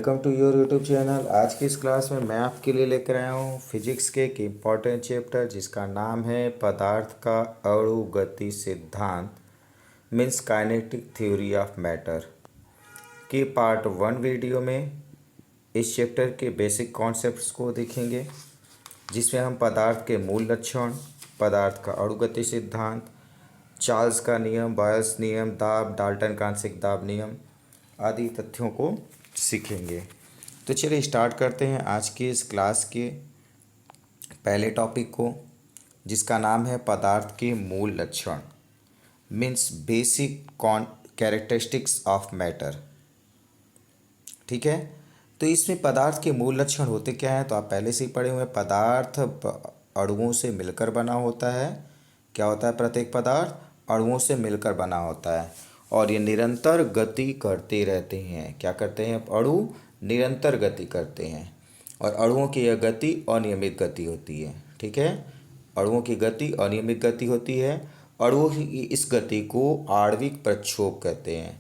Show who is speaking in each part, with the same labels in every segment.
Speaker 1: Welcome to your YouTube channel. आज की इस क्लास में मैं आपके लिए लेकर आया हूँ फिजिक्स के एक इम्पॉर्टेंट चैप्टर जिसका नाम है पदार्थ का अणु गति सिद्धांत means kinetic theory of matter के पार्ट 1 वीडियो में इस चैप्टर के बेसिक कॉन्सेप्ट्स को देखेंगे, जिसमें हम पदार्थ के मूल लक्षण, पदार्थ का अणु गति सिद्धांत, चार्ल्स का नियम, बॉयल्स नियम, दाब, डाल्टन का आंशिक दाब नियम आदि तथ्यों को सीखेंगे। तो चलिए स्टार्ट करते हैं आज की इस क्लास के पहले टॉपिक को, जिसका नाम है पदार्थ के मूल लक्षण means basic characteristics of matter. ठीक है, तो इसमें पदार्थ के मूल लक्षण होते क्या हैं तो आप पहले से ही पढ़े हुए हैं। पदार्थ अणुओं से मिलकर बना होता है। क्या होता है? प्रत्येक पदार्थ अणुओं से मिलकर बना होता है और ये निरंतर गति करते रहते हैं। क्या करते हैं? अणु निरंतर गति करते हैं और अणुओं की यह गति अनियमित गति होती है। ठीक है, अणुओं की गति अनियमित गति होती है। अणुओं की इस गति को आणविक प्रक्षोभ कहते हैं।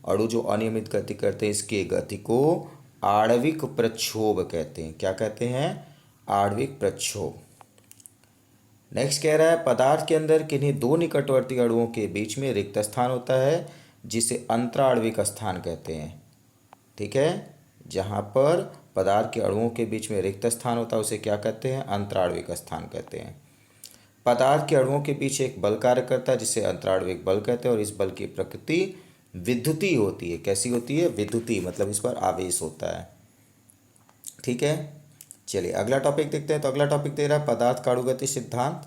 Speaker 1: अणु जो अनियमित गति करते हैं इसकी गति को आणविक प्रक्षोभ कहते हैं। क्या कहते हैं? आणविक प्रक्षोभ। नेक्स्ट कह रहा है पदार्थ के अंदर किन्हीं दो निकटवर्ती अणुओं के बीच में रिक्त स्थान होता है जिसे अंतराण्विक स्थान कहते हैं। ठीक है, जहाँ पर पदार्थ के अणुओं के बीच में रिक्त स्थान होता है उसे क्या कहते हैं? अंतराण्विक स्थान कहते हैं। पदार्थ के अणुओं के बीच एक बल कार्य करता है जिसे अंतराण्विक बल कहते हैं और इस बल की प्रकृति विद्युतीय होती है। कैसी होती है? विद्युतीय, मतलब इस पर आवेश होता है। ठीक है, चलिए अगला टॉपिक देखते हैं। तो अगला टॉपिक दे रहा है पदार्थ का अणुगति सिद्धांत।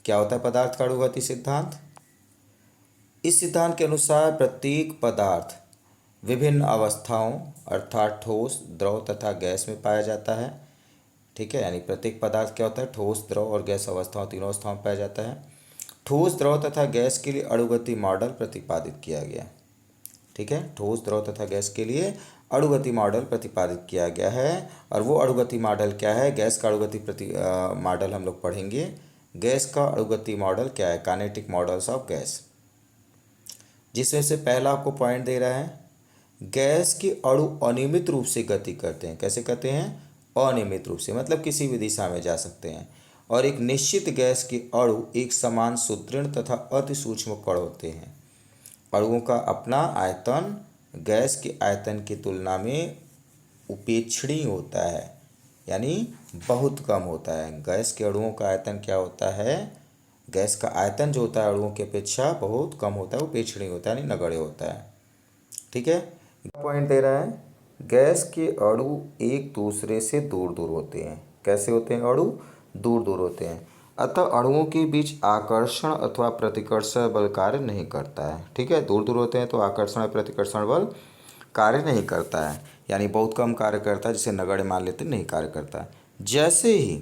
Speaker 1: क्या होता है पदार्थ का अणुगति सिद्धांत? इस सिद्धांत के अनुसार प्रत्येक पदार्थ विभिन्न अवस्थाओं अर्थात ठोस, द्रव तथा गैस में पाया जाता है। ठीक है, यानी प्रत्येक पदार्थ क्या होता है? ठोस, द्रव और गैस अवस्थाओं, तीनों अवस्थाओं में पाया जाता है। ठोस, द्रव तथा गैस के लिए अणुगति मॉडल प्रतिपादित किया गया। ठीक है, ठोस, द्रव तथा गैस के लिए अणुगति मॉडल प्रतिपादित किया गया है और वो अणुगति मॉडल क्या है? गैस का अणुगति मॉडल हम लोग पढ़ेंगे। गैस का अणुगति मॉडल क्या है? काइनेटिक मॉडल्स ऑफ गैस, जिसमें से पहला आपको पॉइंट दे रहा है गैस के अणु अनियमित रूप से गति करते हैं। कैसे करते हैं? अनियमित रूप से, मतलब किसी भी दिशा में जा सकते हैं और एक निश्चित गैस के अणु एक समान सुदृढ़ तथा अति सूक्ष्म कण होते हैं। अणुओं का अपना आयतन गैस के आयतन की तुलना में उपेक्षणीय होता है, यानी बहुत कम होता है। गैस के अणुओं का आयतन क्या होता है? गैस का आयतन जो होता है अणुओं की अपेक्षा बहुत कम होता है, उपेक्षणीय होता है, यानी नगण्य होता है। ठीक है, पॉइंट दे रहा है गैस के अणु एक दूसरे से दूर दूर होते हैं। कैसे होते हैं? अणु दूर दूर होते हैं, अतः अणुओं के बीच आकर्षण अथवा प्रतिकर्षण बल कार्य नहीं करता है। ठीक है, दूर दूर होते हैं तो आकर्षण और प्रतिकर्षण बल कार्य नहीं करता है, यानी बहुत कम कार्य करता है, जिसे नगण्य मान लेते नहीं कार्य करता है। जैसे ही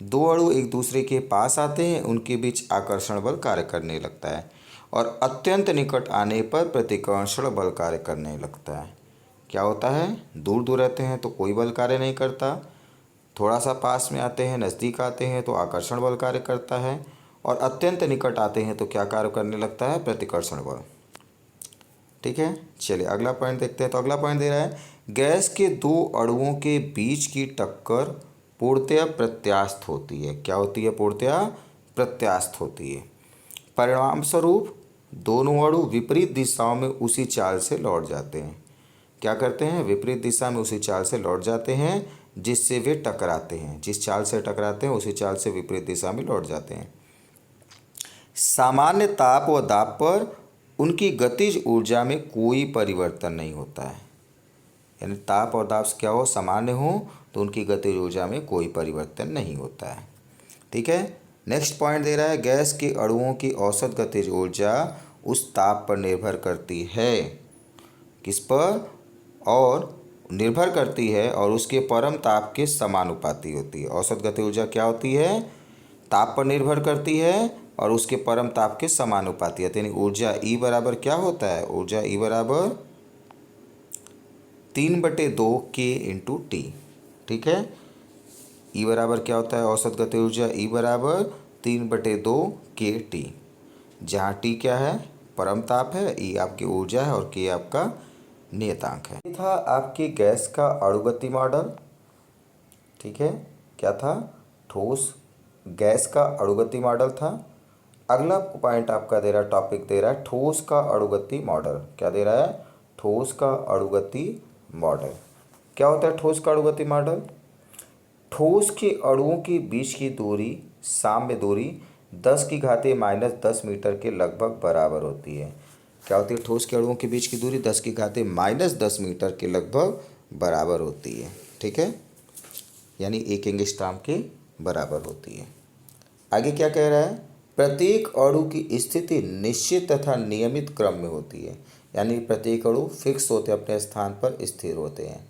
Speaker 1: दो अणु एक दूसरे के पास आते हैं उनके बीच आकर्षण बल कार्य करने लगता है और अत्यंत निकट आने पर प्रतिकर्षण बल कार्य करने लगता है। क्या होता है? दूर दूर रहते हैं तो कोई बल कार्य नहीं करता, थोड़ा सा पास में आते हैं, नज़दीक आते हैं तो आकर्षण बल कार्य करता है और अत्यंत निकट आते हैं तो क्या कार्य करने लगता है? प्रतिकर्षण बल। ठीक है, चलिए अगला पॉइंट देखते हैं। तो अगला पॉइंट दे रहा है गैस के दो अणुओं के बीच की टक्कर पूर्णतया प्रत्यास्थ होती है। क्या होती है? पूर्णतया प्रत्यास्थ होती है। परिणाम स्वरूप दोनों अणु विपरीत दिशाओं में उसी चाल से लौट जाते हैं। क्या करते हैं? विपरीत दिशा में उसी चाल से लौट जाते हैं जिससे वे टकराते हैं। जिस चाल से टकराते हैं उसी चाल से विपरीत दिशा में लौट जाते हैं। सामान्य ताप व दाब पर उनकी गतिज ऊर्जा में कोई परिवर्तन नहीं होता है, यानी ताप और दाब क्या हो? सामान्य हो तो उनकी गतिज ऊर्जा में कोई परिवर्तन नहीं होता है। ठीक है, नेक्स्ट पॉइंट दे रहा है गैस के अणुओं की औसत गतिज ऊर्जा उस ताप पर निर्भर करती है। किस पर? और निर्भर करती है और उसके परम ताप के समानुपाती होती है। औसत गति ऊर्जा क्या होती है? ताप पर निर्भर करती है और उसके परम ताप के समानुपाती होती है। यानी ऊर्जा ई बराबर क्या होता है? ऊर्जा ई बराबर 3/2 के इंटू टी। ठीक है, ई बराबर क्या होता है? औसत गति ऊर्जा ई बराबर 3/2 के टी, जहाँ टी क्या है? परम ताप है, ई आपकी ऊर्जा है और के आपका नियतांक है। ये था आपकी गैस का अणुगति मॉडल। ठीक है, क्या था? ठोस गैस का अणुगति मॉडल था। अगला पॉइंट आपका दे रहा है, टॉपिक दे रहा है ठोस का अणुगति मॉडल। क्या दे रहा है? ठोस का अणुगति मॉडल। क्या होता है ठोस का अणुगति मॉडल? ठोस के अणुओं के बीच की दूरी, साम्य दूरी 10⁻⁻10 मीटर के लगभग बराबर होती है। क्या होती है? ठोस के अणुओं के बीच की दूरी 10⁻10 मीटर के लगभग बराबर होती है। ठीक है, यानी 1 एंगस्ट्रॉम के बराबर होती है। आगे क्या कह रहा है? प्रत्येक अणु की स्थिति निश्चित तथा नियमित क्रम में होती है। यानी प्रत्येक अणु फिक्स होते हैं, अपने स्थान पर स्थिर होते हैं,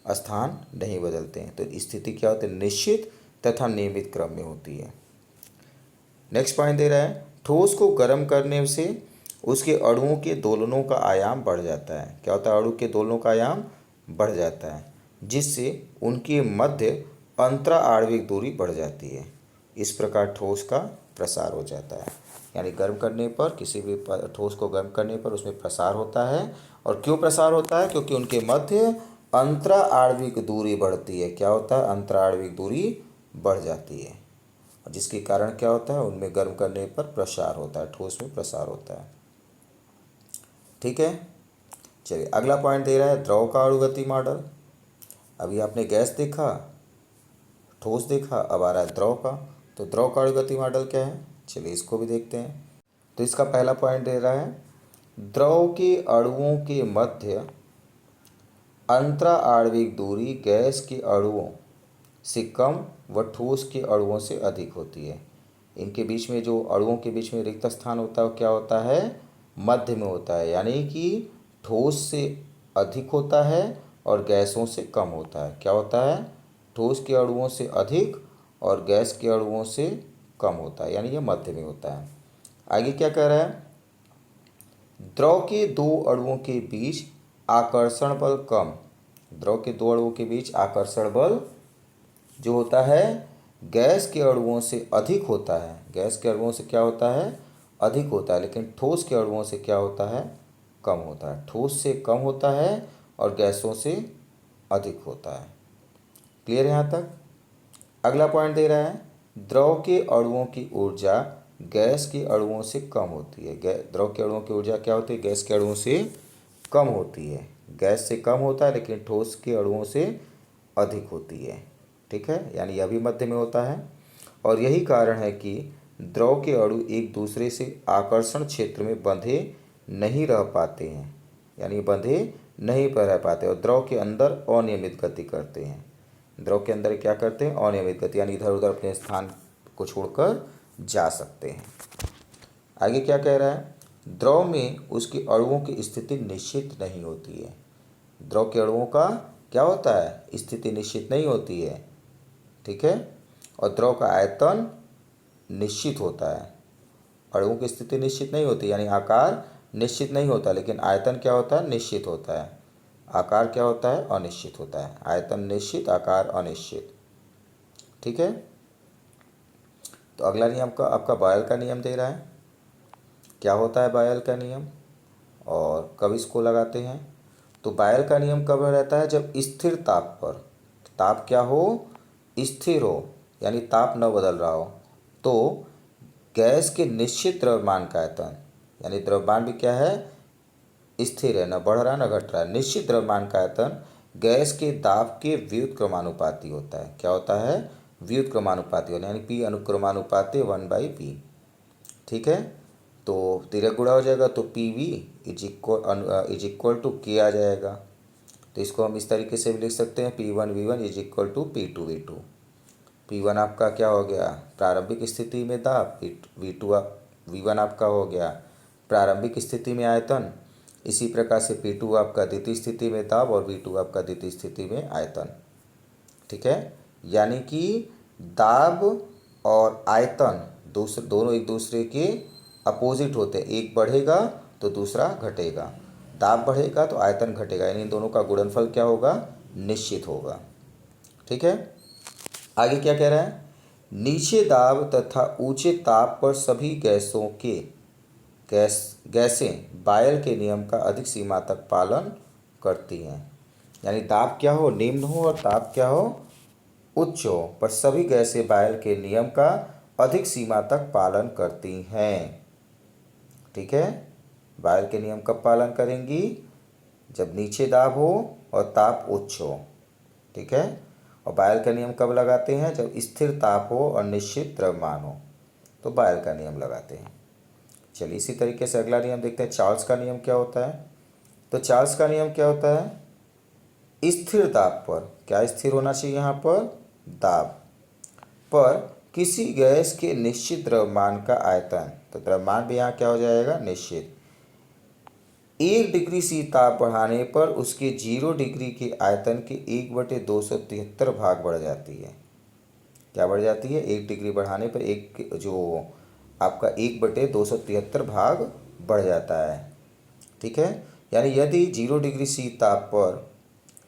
Speaker 1: स्थान नहीं बदलते हैं। तो स्थिति क्या होती है? निश्चित तथा नियमित क्रम में होती है। नेक्स्ट पॉइंट दे रहा है, ठोस को गर्म करने से उसके अणुओं के दोलनों का आयाम बढ़ जाता है। क्या होता है? अणु के दोलनों का आयाम बढ़ जाता है, जिससे उनके मध्य अंतरा आणविक दूरी बढ़ जाती है। इस प्रकार ठोस का प्रसार हो जाता है। यानी गर्म करने पर, किसी भी ठोस को गर्म करने पर उसमें प्रसार होता है। और क्यों प्रसार होता है? क्योंकि उनके मध्य अंतरा आणविक दूरी बढ़ती है। क्या होता है? अंतरा आणविक दूरी बढ़ जाती है, जिसके कारण क्या होता है? उनमें गर्म करने पर प्रसार होता है, ठोस में प्रसार होता है। ठीक है, चलिए अगला पॉइंट दे रहा है द्रव का अणुगति मॉडल। अभी आपने गैस देखा, ठोस देखा, अब आ रहा है द्रव का। तो द्रव का अणुगति मॉडल क्या है? चलिए इसको भी देखते हैं। तो इसका पहला पॉइंट दे रहा है, द्रव के अणुओं के मध्य अंतरा आणविक दूरी गैस के अणुओं से कम व ठोस के अणुओं से अधिक होती है। इनके बीच में जो अणुओं के बीच में रिक्त स्थान होता है वो क्या होता है? मध्य में होता है। यानी कि ठोस से अधिक होता है और गैसों से कम होता है। क्या होता है? ठोस के अणुओं से अधिक और गैस के अणुओं से कम होता है, यानी ये मध्य में होता है। आगे क्या कह रहा है? द्रव के दो अणुओं के बीच आकर्षण बल कम। द्रव के दो अणुओं के बीच आकर्षण बल जो होता है गैस के अणुओं से अधिक होता है। गैस के अणुओं से क्या होता है? अधिक होता है। लेकिन ठोस के अणुओं से क्या होता है? कम होता है। ठोस से कम होता है और गैसों से अधिक होता है। क्लियर है यहाँ तक? अगला पॉइंट दे रहा है, द्रव के अणुओं की ऊर्जा गैस के अणुओं से कम होती है। द्रव के अणुओं की ऊर्जा क्या होती है? गैस के अणुओं से कम होती है। गैस से कम होता है, लेकिन ठोस के अणुओं से अधिक होती है। ठीक है, यानी यह भी मध्य में होता है। और यही कारण है कि द्रव के अणु एक दूसरे से आकर्षण क्षेत्र में बंधे नहीं रह पाते हैं, यानी बंधे नहीं रह पाते, और द्रव के अंदर अनियमित गति करते हैं। द्रव के अंदर क्या करते हैं? अनियमित गति, यानी इधर उधर अपने स्थान को छोड़कर जा सकते हैं। आगे क्या कह रहा है? द्रव में उसके अणुओं की स्थिति निश्चित नहीं होती है। द्रव के अणुओं का क्या होता है? स्थिति निश्चित नहीं होती है। ठीक है, और द्रव का आयतन निश्चित होता है। अणुओं की स्थिति निश्चित नहीं होती, यानी आकार निश्चित नहीं होता, लेकिन आयतन क्या होता है? निश्चित होता है। आकार क्या होता है? अनिश्चित होता है। आयतन निश्चित, आकार अनिश्चित। ठीक है, तो अगला नियम का आपका बॉयल का नियम दे रहा है। क्या होता है बॉयल का नियम और कब इसको लगाते हैं? तो बॉयल का नियम कब रहता है? जब स्थिर ताप पर, ताप क्या हो? स्थिर हो, यानी ताप न बदल रहा हो, तो गैस के निश्चित द्रव्यमान का आयतन, यानी द्रव्यमान भी क्या है? स्थिर है, न बढ़ रहा न घट रहा है। निश्चित द्रव्यमान का आयतन गैस के दाब के व्युत्क्रमानुपाती होता है। क्या होता है? व्युत्क्रमानुपाती होता है, यानी P अनुक्रमानुपाती 1/P। ठीक है, तो तिरक गुणा हो जाएगा तो PV is equal to K आ जाएगा। तो इसको हम इस तरीके से भी लिख सकते हैं, P1V1 is equal to P2V2। P1 आपका क्या हो गया? प्रारंभिक स्थिति में दाब। V1 आपका हो गया प्रारंभिक स्थिति में आयतन। इसी प्रकार से P2 आपका द्वितीय स्थिति में दाब और V2 आपका द्वितीय स्थिति में आयतन। ठीक है, यानी कि दाब और आयतन दोनों एक दूसरे के अपोजिट होते हैं। एक बढ़ेगा तो दूसरा घटेगा। दाब बढ़ेगा तो आयतन घटेगा, यानी इन दोनों का गुणनफल क्या होगा? निश्चित होगा। ठीक है, आगे क्या कह रहा है? नीचे दाब तथा ऊंचे ताप पर सभी गैसें बॉयल के नियम का अधिक सीमा तक पालन करती हैं। यानी दाब क्या हो, निम्न हो, और ताप क्या हो, उच्च हो, पर सभी गैसें बायल के नियम का अधिक सीमा तक पालन करती हैं। ठीक है, बायल के नियम कब पालन करेंगी, जब नीचे दाब हो और ताप उच्च हो। ठीक है, और बायल का नियम कब लगाते हैं, जब स्थिर ताप हो और निश्चित द्रव्यमान हो, तो बायल का नियम लगाते हैं। चलिए इसी तरीके से अगला नियम देखते हैं, चार्ल्स का नियम क्या होता है। तो चार्ल्स का नियम क्या होता है, स्थिर दाब पर, क्या स्थिर होना चाहिए यहाँ पर, दाब पर किसी गैस के निश्चित द्रव्यमान का आयतन, तो द्रव्यमान भी यहाँ क्या हो जाएगा, निश्चित, 1 डिग्री सी ताप बढ़ाने पर उसके 0 डिग्री के आयतन के 1/273 भाग बढ़ जाती है। क्या बढ़ जाती है, 1 डिग्री बढ़ाने पर एक जो आपका 1/273 भाग बढ़ जाता है। ठीक है, यानी यदि 0 डिग्री सी ताप पर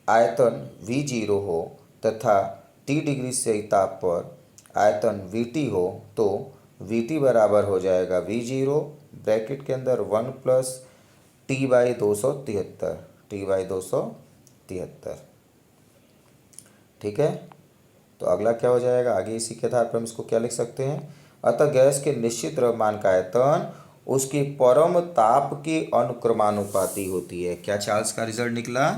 Speaker 1: आयतन V0 हो तथा T डिग्री ताप पर आयतन VT हो, तो VT बराबर हो जाएगा V0 ब्रैकेट के अंदर 1 + T/273, T/273। ठीक है, तो अगला क्या हो जाएगा, आगे इसी के आधार पर हम इसको क्या लिख सकते हैं, अतः गैस के निश्चित द्रव्यमान का आयतन उसके परम ताप के अनुक्रमानुपाती होती है। क्या चार्ल्स का रिजल्ट निकला,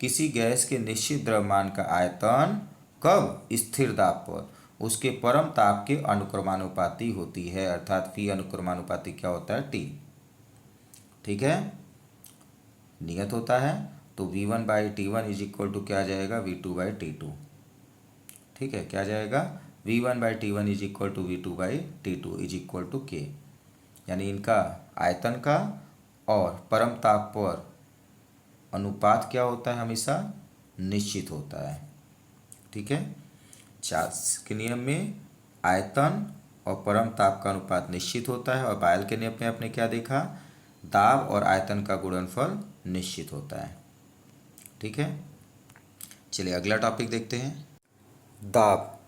Speaker 1: किसी गैस के निश्चित द्रव्यमान का आयतन कब, स्थिर दाब पर उसके परम ताप के अनुक्रमानुपाती होती है, अर्थात फी अनुक्रमानुपाती क्या होता है, T। ठीक है, नियत होता है, तो V1/T1 = क्या आ जाएगा, V2/T2। ठीक है, क्या जाएगा, V1/T1 = V2/T2 K। यानी इनका आयतन का और परम ताप पर अनुपात क्या होता है, हमेशा निश्चित होता है। ठीक है, चार्ल्स के नियम में आयतन और परम ताप का अनुपात निश्चित होता है, और बायल के नियम में आपने क्या देखा, दाब और आयतन का गुणनफल निश्चित होता है। ठीक है, चलिए अगला टॉपिक देखते हैं, दाब,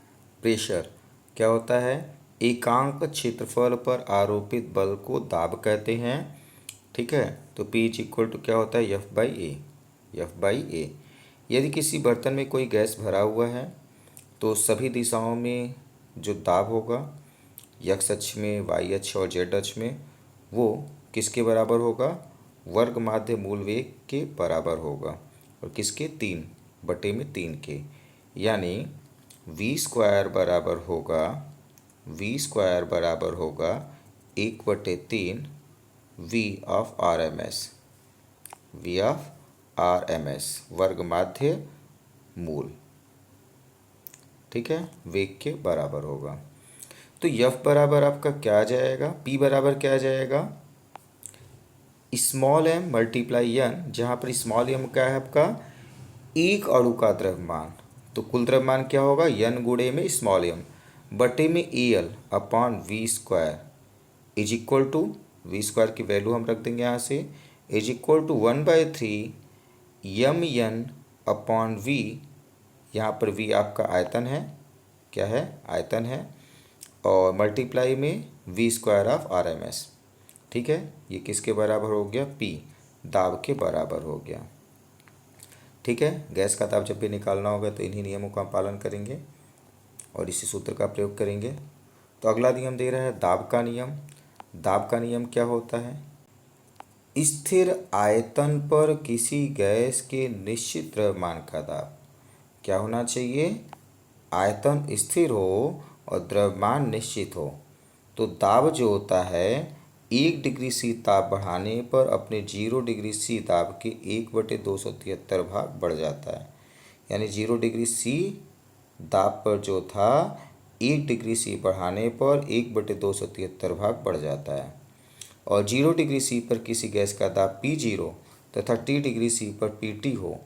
Speaker 1: प्रेशर क्या होता है, एकांक क्षेत्रफल पर आरोपित बल को दाब कहते हैं। ठीक है, तो P = क्या होता है, F/A। यदि किसी बर्तन में कोई गैस भरा हुआ है तो सभी दिशाओं में जो दाब होगा, x अक्ष में, y अक्ष और z अक्ष में, वो किसके बराबर होगा, वर्ग माध्य मूल वेग के बराबर होगा, और किसके, 3/3 के। यानी V² बराबर होगा 1/3 V/RMS, वर्ग माध्य मूल। ठीक है, वेग के बराबर होगा। तो F बराबर आपका क्या आ जाएगा, P बराबर क्या आ जाएगा, m × n, जहाँ पर m क्या है आपका, एक अणु का द्रव्यमान, तो कुल द्रव्यमान क्या होगा, n गुणे में m बटे में Al/V² V² की वैल्यू हम रख देंगे यहाँ से, =1/3 mn/V। यहाँ पर V आपका आयतन है, क्या है, आयतन है, और मल्टीप्लाई में V²/RMS। ठीक है, ये किसके बराबर हो गया, P, दाब के बराबर हो गया। ठीक है, गैस का दाब जब भी निकालना होगा तो इन्हीं नियमों का पालन करेंगे और इसी सूत्र का प्रयोग करेंगे। तो अगला नियम दे रहा है दाब का नियम। दाब का नियम क्या होता है, स्थिर आयतन पर किसी गैस के निश्चित द्रव्यमान का दाब क्या होना चाहिए, आयतन स्थिर हो और द्रव्यमान निश्चित हो, तो दाब जो होता है 1 डिग्री सी ताप बढ़ाने पर अपने 0 डिग्री सी दाब के 1/273 भाग बढ़ जाता है। यानी 0 डिग्री सी दाब पर जो था 1 डिग्री सी बढ़ाने पर 1/273 भाग बढ़ जाता है, और 0 डिग्री सी पर किसी गैस का दाब P0 तथा T डिग्री सी पर PT हो,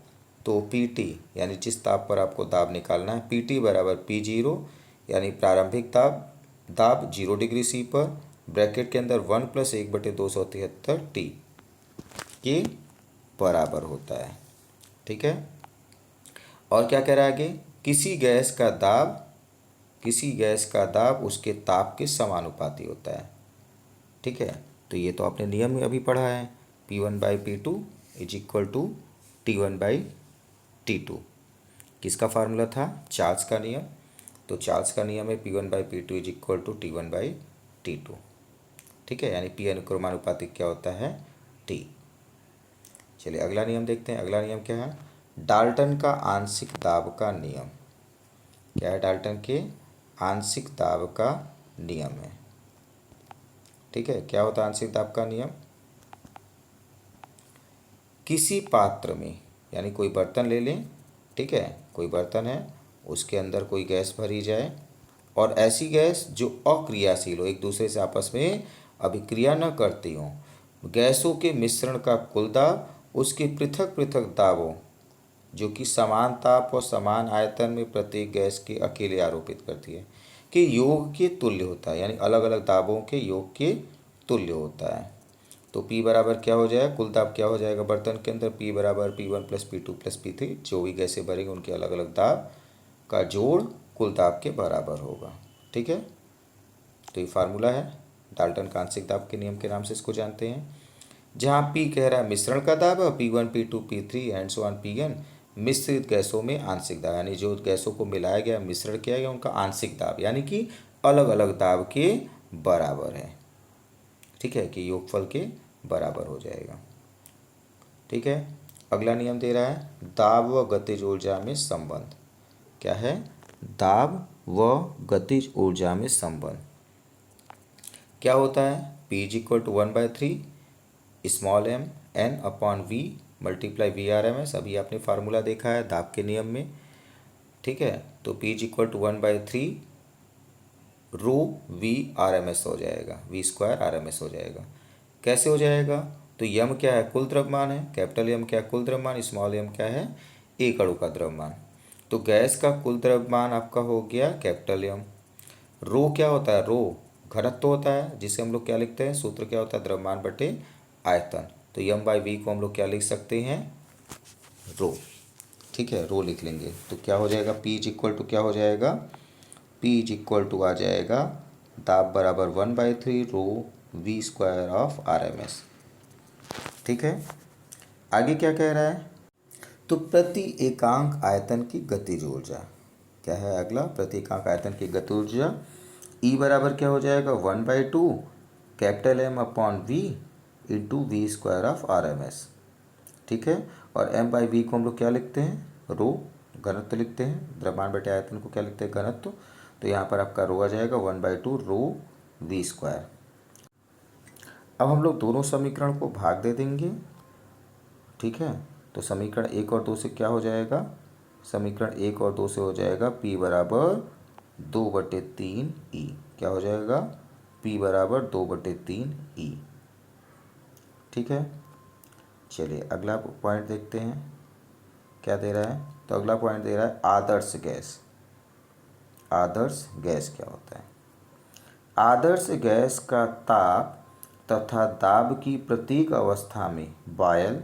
Speaker 1: तो PT यानी जिस ताप पर आपको दाब निकालना है, PT = P0 यानी प्रारंभिक दाब 0 डिग्री सी पर ब्रैकेट के अंदर 1 + 1/273 T के बराबर होता है। ठीक है, और क्या कह रहा है आगे, किसी गैस का दाब उसके ताप के समानुपाती होता है। ठीक है, तो ये तो आपने नियम में अभी पढ़ा है, P1/P2 = T1/T2। किसका फार्मूला था? चार्ल्स का नियम। तो चार्ल्स का नियम है P1/P2 is equal to T1/T2। ठीक है, यानी P अनुक्रमानुपातिक क्या होता है? T। चलिए अगला नियम देखते हैं। अगला नियम क्या है? डाल्टन का आंशिक दाब का नियम। क्या है? डाल्टन के आंशिक दाब का नियम है। ठीक है, क्या होता है आंशिक दाब का नियम? किसी पात्र में, यानी कोई बर्तन ले लें, ठीक है, कोई बर्तन है, उसके अंदर कोई गैस भरी जाए और ऐसी गैस जो अक्रियाशील हो, एक दूसरे से आपस में अभिक्रिया न करती हो, गैसों के मिश्रण का कुल दाब उसके पृथक पृथक दाबों जो कि समान ताप और समान आयतन में प्रत्येक गैस के अकेले आरोपित करती है कि योग के तुल्य होता है, यानी अलग अलग दाबों के योग के तुल्य होता है। तो P बराबर क्या हो जाएगा? कुल दाब क्या हो जाएगा बर्तन के अंदर? P बराबर P1 + P2 + P3, जो भी गैसें भरेंगे उनके अलग अलग दाब का जोड़ कुल दाब के बराबर होगा। ठीक है, तो ये फार्मूला है डाल्टन का आंशिक दाब के नियम के नाम से इसको जानते हैं। जहाँ P कह रहा है मिश्रण का दाब है, P1 P2 P3 and so on Pn मिश्रित गैसों में आंशिक दाब, यानी जो गैसों को मिलाया गया, मिश्रण किया गया, उनका आंशिक दाब, यानी कि अलग अलग दाब के बराबर है। ठीक है, कि योगफल के बराबर हो जाएगा। ठीक है, अगला नियम दे रहा है दाब व गतिज ऊर्जा में संबंध। क्या है? दाब व गतिज ऊर्जा में संबंध क्या होता है? P is equal to 1/3 small m n upon V multiply VRMS। अभी आपने फार्मूला देखा है दाब के नियम में। ठीक है, तो P is equal to 1/3 rho VRMS हो जाएगा, V² RMS हो जाएगा। कैसे हो जाएगा? तो यम क्या है? कुल द्रव्यमान है। कैपिटल यम क्या है? कुल द्रव्यमान। स्मॉल यम क्या है? एक अणु का द्रव्यमान। तो गैस का कुल द्रव्यमान आपका हो गया कैपिटल यम। रो क्या होता है? रो घनत्व होता है, जिसे हम लोग क्या लिखते हैं? सूत्र क्या होता है? द्रव्यमान बटे आयतन। तो M/V को हम लोग क्या लिख सकते हैं? रो। ठीक है, रो लिख लेंगे तो क्या हो जाएगा? P इज इक्वल टू क्या हो जाएगा? P इज इक्वल टू आ जाएगा दाब बराबर 1/3 रो V² ऑफ RMS। ठीक है, आगे क्या कह रहा है? तो प्रति एकांक आयतन की गतिज ऊर्जा क्या है? अगला प्रति एकांक आयतन की गतिज ऊर्जा E बराबर क्या हो जाएगा? 1/2 capital M upon V into V² of RMS। ठीक है, और M/V को हम लोग क्या लिखते हैं? रो घनत्व लिखते हैं। द्रव्यमान बटे आयतन को क्या लिखते हैं? घनत्व। तो यहाँ पर आपका रो आ जाएगा 1/2 रो V²। अब हम लोग दोनों समीकरण को भाग दे देंगे। ठीक है, तो समीकरण 1 और 2 से क्या हो जाएगा? समीकरण 1 और 2 से हो जाएगा P बराबर 2/3 E। क्या हो जाएगा? P बराबर 2/3 E। ठीक है, चलिए अगला पॉइंट देखते हैं क्या दे रहा है। तो अगला पॉइंट दे रहा है आदर्श गैस। आदर्श गैस क्या होता है? आदर्श गैस का ताप तथा दाब की प्रत्येक अवस्था में बॉयल,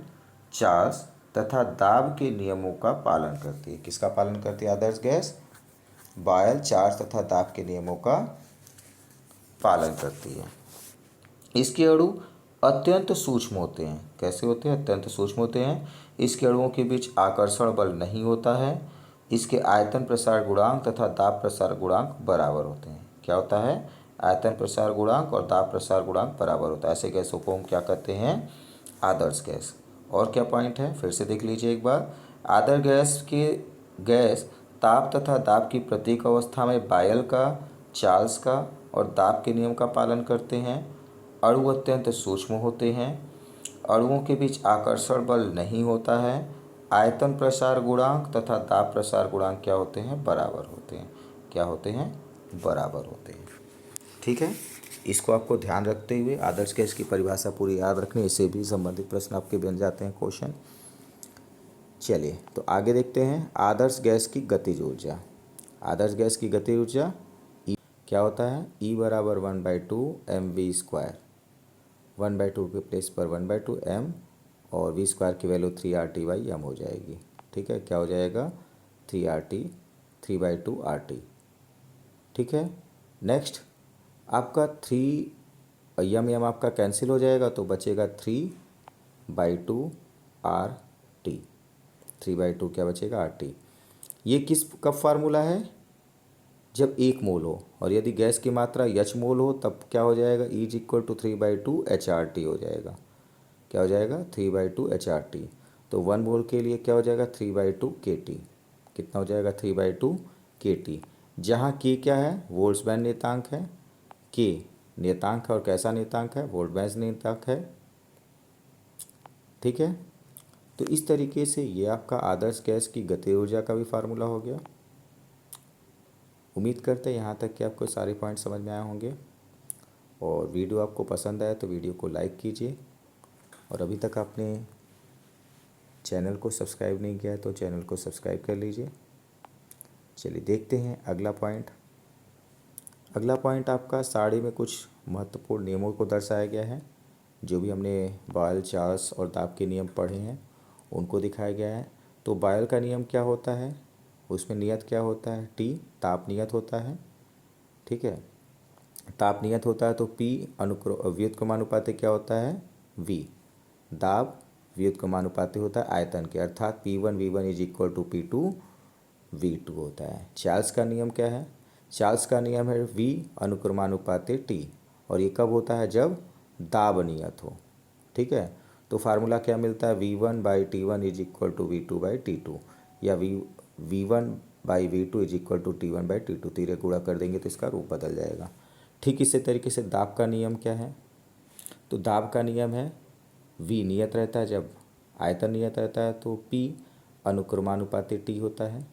Speaker 1: चार्ल्स तथा दाब के नियमों का पालन करती है। किसका पालन करती है आदर्श गैस? बॉयल, चार्ल्स तथा दाब के नियमों का पालन करती है। इसके अणु अत्यंत सूक्ष्म होते हैं। कैसे होते हैं? अत्यंत सूक्ष्म होते हैं। इसके अणुओं के बीच आकर्षण बल नहीं होता है। इसके आयतन प्रसार गुणांक तथा दाब प्रसार गुणांक बराबर होते हैं। क्या होता है? आयतन प्रसार गुणांक और दाब प्रसार गुणांक बराबर होता है। ऐसे गैसों को हम क्या कहते हैं? आदर्श गैस। और क्या पॉइंट है फिर से देख लीजिए एक बार। आदर्श गैस ताप तथा दाब की प्रत्येक अवस्था में बॉयल का, चार्ल्स का और दाब के नियम का पालन करते हैं। अणु अत्यंत सूक्ष्म होते हैं। अणुओं के बीच आकर्षण बल नहीं होता है। आयतन प्रसार गुणांक तथा दाब प्रसार गुणांक क्या होते हैं? बराबर होते हैं। क्या होते हैं? बराबर होते हैं। ठीक है, इसको आपको ध्यान रखते हुए आदर्श गैस की परिभाषा पूरी याद रखनी, इससे भी संबंधित प्रश्न आपके बन जाते हैं क्वेश्चन। चलिए तो आगे देखते हैं आदर्श गैस की गतिज ऊर्जा। आदर्श गैस की गतिज ऊर्जा क्या होता है? E बराबर 1/2 mv²। 1/2 के प्लेस पर 1/2 m और V² की वैल्यू 3RT/m हो जाएगी। ठीक है, क्या हो जाएगा? 3RT, 3/2 RT। ठीक है, नेक्स्ट आपका 3 m आपका कैंसिल हो जाएगा तो बचेगा 3/2 RT। 3/2 क्या बचेगा RT। ये किस कब फार्मूला है, जब 1 मोल हो, और यदि गैस की मात्रा H मोल हो तब क्या हो जाएगा, E is equal to 3/2 HRT हो जाएगा। क्या हो जाएगा, 3/2 HRT। तो 1 मोल के लिए क्या हो जाएगा, 3/2 KT। कितना हो जाएगा, 3/2 KT। जहाँ K क्या है, वोल्ट्सबैन नियतांक है, K नियतांक है, और कैसा नियतांक है, वोल्टबैन नियतांक है। ठीक है, तो इस तरीके से ये आपका आदर्श गैस की गतिज ऊर्जा का भी फार्मूला हो गया। उम्मीद करते हैं यहाँ तक कि आपको सारे पॉइंट समझ में आए होंगे, और वीडियो आपको पसंद आए तो वीडियो को लाइक कीजिए, और अभी तक आपने चैनल को सब्सक्राइब नहीं किया है तो चैनल को सब्सक्राइब कर लीजिए। चलिए देखते हैं अगला पॉइंट। अगला पॉइंट आपका साड़ी में कुछ महत्वपूर्ण नियमों को दर्शाया गया है। जो भी हमने बॉयल, चार्ल्स और दाब के नियम पढ़े हैं उनको दिखाया गया है। तो बॉयल का नियम क्या होता है, उसमें नियत क्या होता है, T ताप नियत होता है। ठीक है, ताप नियत होता है तो P व्युत्क्रमानुपाती क्या होता है, V। दाब व्युत्क्रमानुपाती होता है आयतन के, अर्थात P1 V1 is equal to P2 V2 होता है। चार्ल्स का नियम क्या है, चार्ल्स का नियम है V अनुक्रमानुपाती T, और ये कब होता है, जब दाब नियत हो। ठीक है, तो फार्मूला क्या मिलता है, V1/T1 is equal to V2/T2, या V1/V2 is equal to T1/T2। तीरे गुणा कर देंगे तो इसका रूप बदल जाएगा। ठीक इसी तरीके से दाब का नियम क्या है, तो दाब का नियम है V नियत रहता है, जब आयतन नियत रहता है तो P अनुक्रमानुपाती T होता है,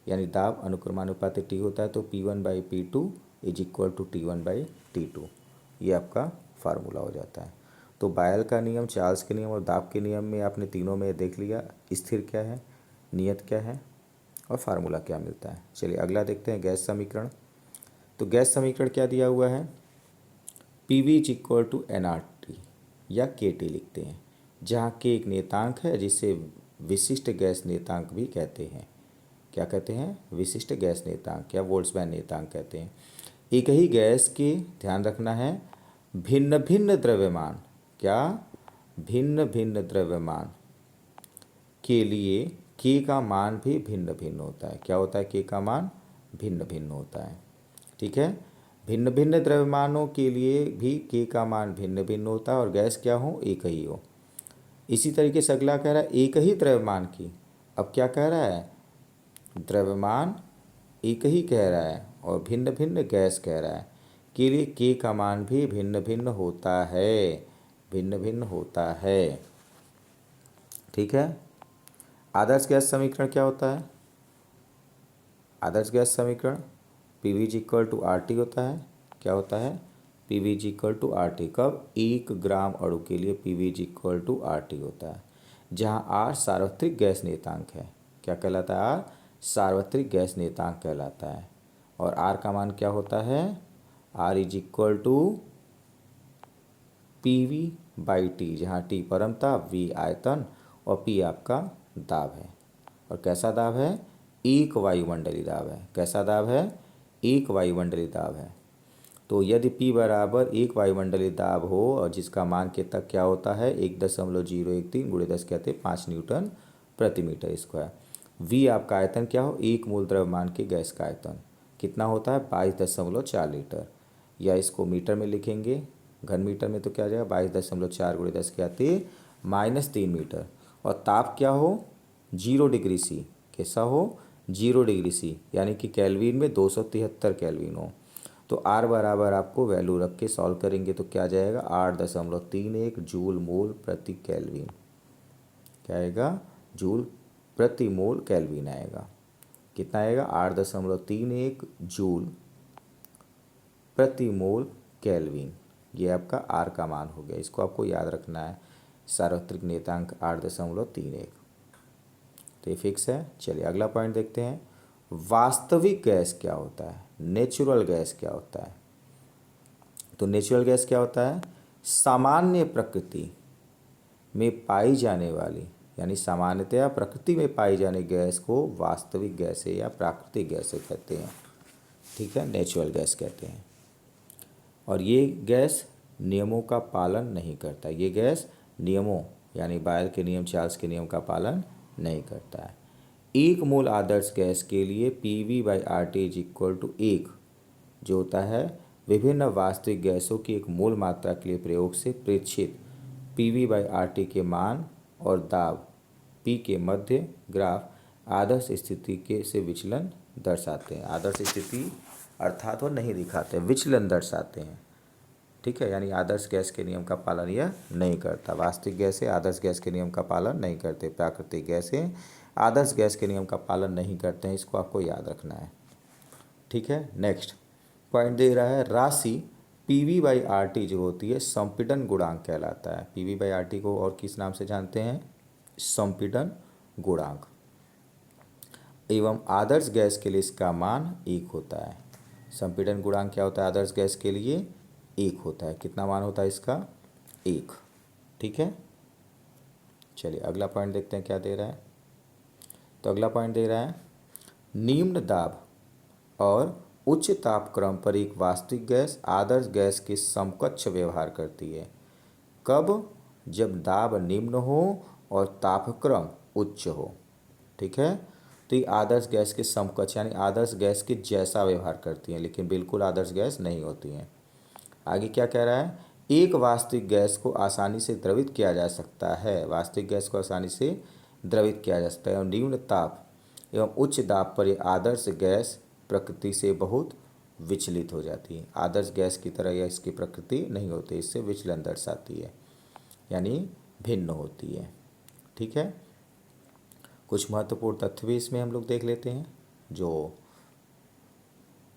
Speaker 1: यानी दाब अनुक्रमानुपाती T होता है तो P1/P2 is equal to T1/T2। ये आपका फार्मूला हो जाता है। तो बॉयल का नियम, चार्ल्स के नियम और दाब के नियम में आपने तीनों में देख लिया स्थिर क्या है, नियत क्या है, और फार्मूला क्या मिलता है। चलिए अगला देखते हैं, गैस समीकरण। तो गैस समीकरण क्या दिया हुआ है, PV is equal to nRT या KT लिखते हैं, जहाँ K एक नियतांक है जिसे विशिष्ट गैस नियतांक भी कहते हैं। क्या कहते हैं, विशिष्ट गैस नियतांक या वोल्ट्समैन नियतांक कहते हैं। एक ही गैस के, ध्यान रखना है, भिन्न भिन्न द्रव्यमान, क्या, भिन्न भिन्न द्रव्यमान के लिए K का मान भी भिन्न भिन्न होता है। क्या होता है, K का मान भिन्न भिन्न होता है। ठीक है, भिन्न भिन्न द्रव्यमानों के लिए भी K का मान भिन्न भिन्न होता है, और गैस क्या हो, एक ही हो। इसी तरीके से अगला कह रहा है एक ही द्रव्यमान की, अब क्या कह रहा है, द्रव्यमान एक ही कह रहा है और भिन्न भिन्न गैस कह रहा है, के लिए K का मान भी भिन्न भिन्न होता है, भिन्न भिन्न होता है। ठीक है, आदर्श गैस समीकरण क्या होता है, आदर्श गैस समीकरण PV is equal to RT होता है। क्या होता है, PV is equal to RT, कब, 1 ग्राम अणु के लिए PV is equal to RT होता है, जहाँ R सार्वत्रिक गैस नियतांक है। क्या कहलाता है, R सार्वत्रिक गैस नियतांक कहलाता है, और R का मान क्या होता है, R is equal to PV/T, जहाँ T परमता, V आयतन और P आपका दाब है। और कैसा दाब है, एक वायुमंडलीय दाब है। कैसा दाब है, एक वायुमंडलीय दाब है। तो यदि P बराबर एक वायुमंडलीय दाब हो और जिसका मान के तक क्या होता है, 1.013 गुणे 10 कहते 5 न्यूटन प्रति मीटर स्क्वायर। V आपका आयतन क्या हो, एक मूल द्रव्यमान के गैस का आयतन कितना होता है, 22.4 लीटर, या इसको मीटर में लिखेंगे, घन मीटर में तो क्या आ जाएगा, 22.4 गुणे 10 के आते -3 मीटर। और ताप क्या हो, 0 डिग्री C, कैसा हो, 0 डिग्री C, यानी कि केल्विन में 273 केल्विन हो। तो R बराबर आपको वैल्यू रख के सॉल्व करेंगे तो क्या जाएगा, 8.31 जूल मोल प्रति केल्विन। क्या आएगा, जूल प्रति मोल केल्विन आएगा। कितना आएगा, 8.31 जूल प्रति मोल केल्विन। ये आपका R का मान हो गया, इसको आपको याद रखना है, सार्वत्रिक नियतांक 8.31, तो ये फिक्स है। चलिए अगला पॉइंट देखते हैं, वास्तविक गैस क्या होता है, नेचुरल गैस क्या होता है। तो नेचुरल गैस क्या होता है, सामान्य प्रकृति में पाई जाने वाली, यानी सामान्यतया प्रकृति में पाई जाने गैस को वास्तविक गैसें या प्राकृतिक गैसें कहते हैं। ठीक है, नेचुरल गैस कहते हैं। और ये गैस नियमों का पालन नहीं करता, ये गैस नियमों यानी बॉयल के नियम, चार्ल्स के नियम का पालन नहीं करता है। एक मोल आदर्श गैस के लिए PV/RT इज इक्वल टू 1 जो होता है विभिन्न वास्तविक गैसों की एक मोल मात्रा के लिए प्रयोग से प्रेक्षित PV/RT के मान और दाब P के मध्य ग्राफ आदर्श स्थिति के से विचलन दर्शाते हैं। आदर्श स्थिति अर्थात वो नहीं दिखाते, विचलन दर्शाते हैं। ठीक है, यानी आदर्श गैस के नियम का पालन यह नहीं करता। वास्तविक गैसें आदर्श गैस के नियम का पालन नहीं करते, प्राकृतिक गैसें आदर्श गैस के नियम का पालन नहीं करते हैं। इसको आपको याद रखना है। ठीक है, नेक्स्ट पॉइंट दे रहा है राशि PV/RT जो होती है संपीड़न गुणांक कहलाता है। PV/RT को और किस नाम से जानते हैं? संपीड़न गुणांक। एवं आदर्श गैस के लिए इसका मान 1 होता है। संपीड़न गुणांक क्या होता है? आदर्श गैस के लिए 1 होता है। कितना मान होता है इसका? 1। ठीक है, चलिए अगला पॉइंट देखते हैं क्या दे रहा है। तो अगला पॉइंट दे रहा है निम्न दाब और उच्च तापक्रम पर एक वास्तविक गैस आदर्श गैस के समकक्ष व्यवहार करती है। कब? जब दाब निम्न हो और तापक्रम उच्च हो। ठीक है, तो ये आदर्श गैस के समकक्ष यानी आदर्श गैस के जैसा व्यवहार करती हैं, लेकिन बिल्कुल आदर्श गैस नहीं होती हैं। आगे क्या कह रहा है? एक वास्तविक गैस को आसानी से द्रवित किया जा सकता है। वास्तविक गैस को आसानी से द्रवित किया जा सकता है और निम्न ताप एवं उच्च दाब पर यह आदर्श गैस प्रकृति से बहुत विचलित हो जाती है। आदर्श गैस की तरह यह इसकी प्रकृति नहीं होती, इससे विचलन दर्शाती है, यानी भिन्न होती है। ठीक है, कुछ महत्वपूर्ण तथ्य भी इसमें हम लोग देख लेते हैं जो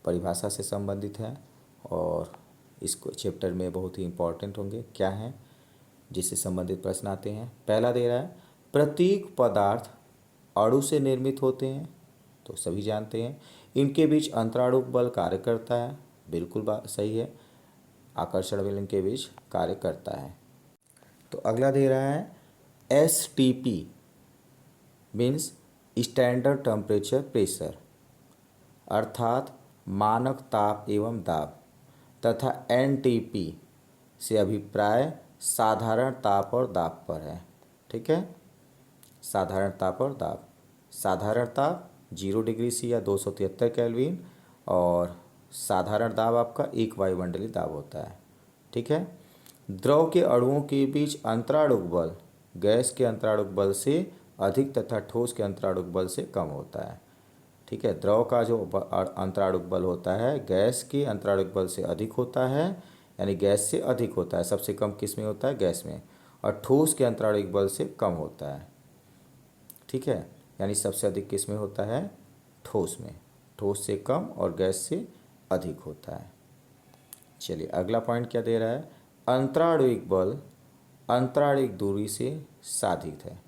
Speaker 1: परिभाषा से संबंधित है और इसको चैप्टर में बहुत ही इम्पोर्टेंट होंगे। क्या हैं? जिससे संबंधित प्रश्न आते हैं। पहला दे रहा है प्रत्येक पदार्थ अणु से निर्मित होते हैं, तो सभी जानते हैं। इनके बीच अंतराणुक बल कार्य करता है, बिल्कुल बात सही है। आकर्षण बल इनके बीच कार्य करता है। तो अगला दे रहा है STP means standard temperature pressure अर्थात मानक ताप एवं दाब, तथा NTP से अभिप्राय साधारण ताप और दाब पर है। ठीक है, साधारण ताप और दाब। साधारण ताप 0 डिग्री C या 273 केल्विन और साधारण दाब आपका 1 वायुमंडलीय दाब होता है। ठीक है, द्रव के अणुओं के बीच अंतराणुक बल गैस के अंतराणुक बल से अधिक तथा ठोस के अंतराणुक बल से कम होता है। ठीक है, द्रव का जो अंतराणुक बल होता है गैस के अंतराणुक बल से अधिक होता है, यानी गैस से अधिक होता है। सबसे कम किस में होता है? गैस में। और ठोस के अंतराणुक बल से कम होता है। ठीक है, यानी सबसे अधिक किस में होता है? ठोस में। ठोस से कम और गैस से अधिक होता है। चलिए अगला पॉइंट क्या दे रहा है? अंतराणुक बल अंतराणुक दूरी से साधित है।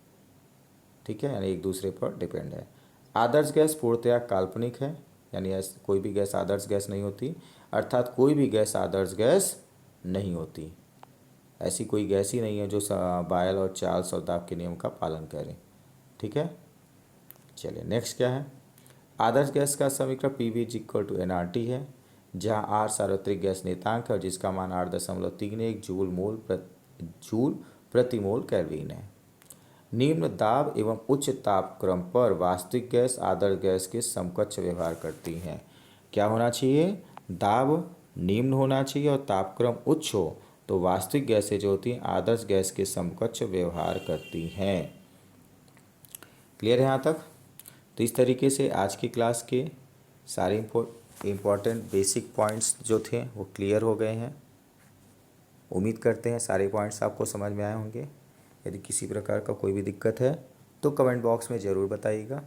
Speaker 1: ठीक है, यानी एक दूसरे पर डिपेंड है। आदर्श गैस पूर्णतया काल्पनिक है, यानी कोई भी गैस आदर्श गैस नहीं होती, अर्थात कोई भी गैस आदर्श गैस नहीं होती। ऐसी कोई गैस ही नहीं है जो बायल और चार्ल्स और दाब के नियम का पालन करे। ठीक है, चलिए नेक्स्ट क्या है? आदर्श गैस का समीकरण PV=NRT है, जहाँ R सार्वत्रिक गैस नियतांक है और जिसका मान 8.31 जूल प्रति मोल केल्विन है। निम्न दाब एवं उच्च तापक्रम पर वास्तविक गैस आदर्श गैस के समकक्ष व्यवहार करती हैं। क्या होना चाहिए? दाब निम्न होना चाहिए और तापक्रम उच्च हो, तो वास्तविक गैसें जो होती हैं आदर्श गैस के समकक्ष व्यवहार करती हैं। क्लियर है यहाँ तक? तो इस तरीके से आज की क्लास के सारे इम्पोर्टेंट बेसिक पॉइंट्स जो थे वो क्लियर हो गए हैं। उम्मीद करते हैं सारे पॉइंट्स आपको समझ में आए होंगे। यदि किसी प्रकार का कोई भी दिक्कत है तो कमेंट बॉक्स में ज़रूर बताइएगा।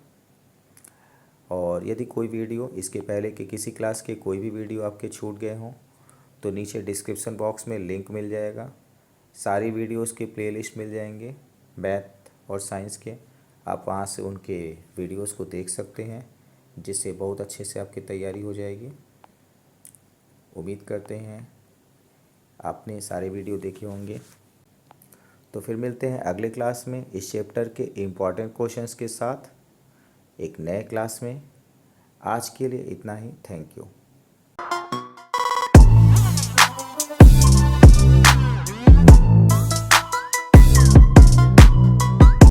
Speaker 1: और यदि कोई वीडियो इसके पहले के किसी क्लास के कोई भी वीडियो आपके छूट गए हों तो नीचे डिस्क्रिप्शन बॉक्स में लिंक मिल जाएगा। सारी वीडियोस के प्लेलिस्ट मिल जाएंगे मैथ और साइंस के। आप वहां से उनके वीडियोस को देख सकते हैं, जिससे बहुत अच्छे से आपकी तैयारी हो जाएगी। उम्मीद करते हैं आपने सारे वीडियो देखे होंगे। तो फिर मिलते हैं अगले क्लास में इस चैप्टर के इम्पॉर्टेंट क्वेश्चंस के साथ एक नए क्लास में। आज के लिए इतना ही। Thank you.